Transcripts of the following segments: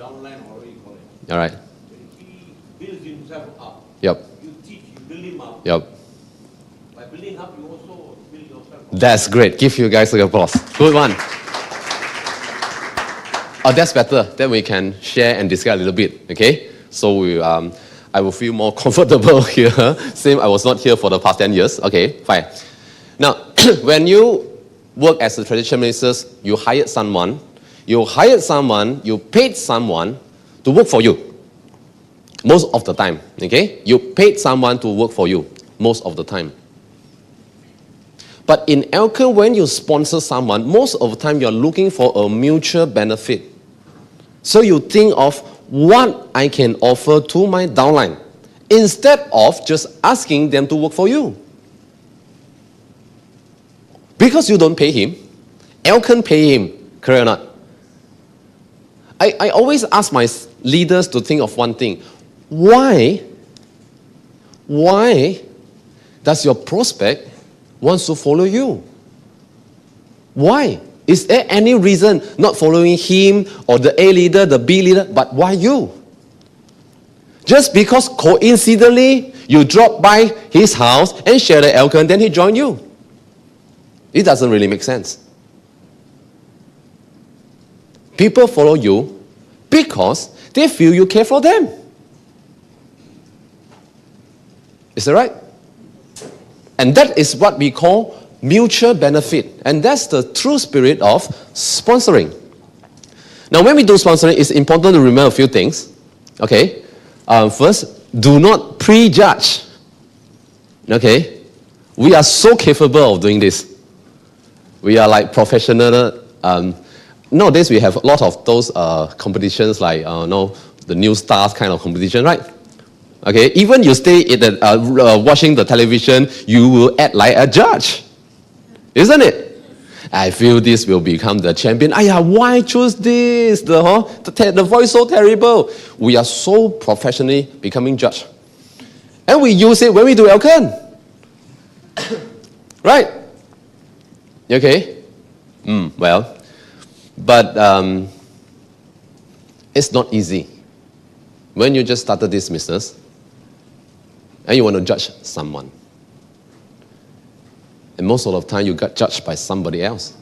downline, or you call it. All right. He builds himself up. Yep. You teach, you build him up. Yep. By building up, you also build yourself up. That's great. Give you guys a applause. Good one. Oh, that's better. Then we can share and discuss a little bit. Okay. So I will feel more comfortable here. Same, I was not here for the past 10 years. Okay, fine. Now, when you work as a traditional minister, you hired someone, you paid someone to work for you. Most of the time, okay? You paid someone to work for you most of the time. But in Elkan, when you sponsor someone, most of the time you're looking for a mutual benefit. So you think of what I can offer to my downline instead of just asking them to work for you. Because you don't pay him, Elkan pay him, correct or not? I always ask my leaders to think of one thing. Why does your prospect want to follow you? Why? Is there any reason not following him or the A leader, the B leader, but why you? Just because coincidentally you drop by his house and share the Elkan, then he joined you. It doesn't really make sense. People follow you because they feel you care for them. Is that right? And that is what we call mutual benefit. And that's the true spirit of sponsoring. Now, when we do sponsoring, it's important to remember a few things. Okay? First, do not prejudge. Okay? We are so capable of doing this. We are like professional. Nowadays, we have a lot of those competitions like, the new stars kind of competition, right? Okay? Even you stay in the, watching the television, you will act like a judge. Isn't it? I feel this will become the champion. Why choose this? The voice so terrible. We are so professionally becoming judge. And we use it when we do Elkan. Right? Okay? Well, but it's not easy. When you just started this business and you want to judge someone. And most of the time, you got judged by somebody else.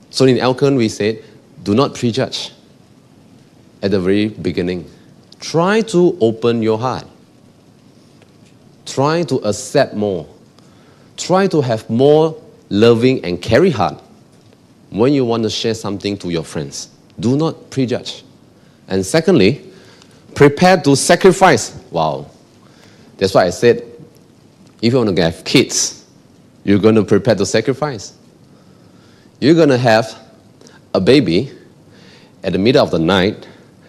So in Elkan, we said, do not prejudge at the very beginning. Try to open your heart. Try to accept more. Try to have more loving and caring heart when you want to share something to your friends. Do not prejudge. And secondly, prepare to sacrifice. Wow. That's why I said, if you want to have kids, you're going to prepare to sacrifice. You're going to have a baby at the middle of the night,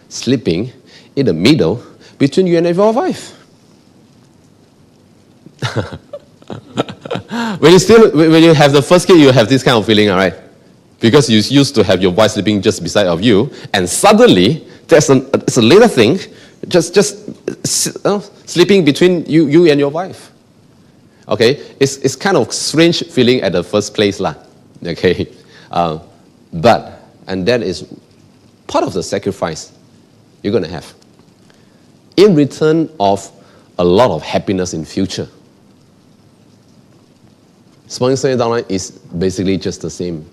sleeping in the middle between you and your wife. When you have the first kid, you have this kind of feeling, all right? Because you used to have your wife sleeping just beside of you, and suddenly it's a little thing, just sleeping between you and your wife. Okay, it's kind of strange feeling at the first place, lah. Okay, and that is part of the sacrifice you're going to have in return of a lot of happiness in future. Sponsoring downline is basically just the same.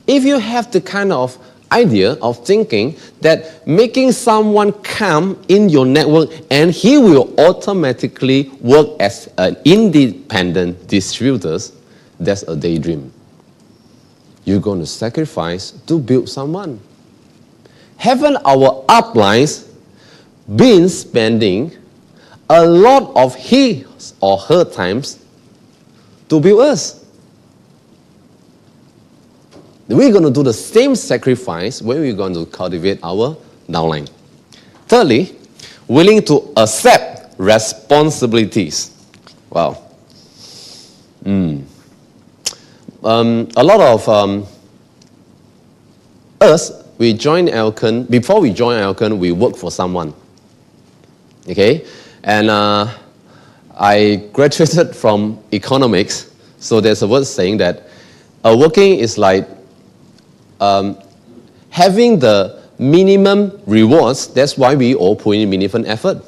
If you have the kind of idea of thinking that making someone come in your network and he will automatically work as an independent distributor, that's a daydream. You're going to sacrifice to build someone. Haven't our uplines been spending a lot of his or her times to build us? We're going to do the same sacrifice when we're going to cultivate our downline. Thirdly, willing to accept responsibilities. Wow. A lot of us, we join Elkan. Before we join Elkan, we work for someone. Okay? And I graduated from economics. So there's a word saying that working is like having the minimum rewards, that's why we all put in minimum effort.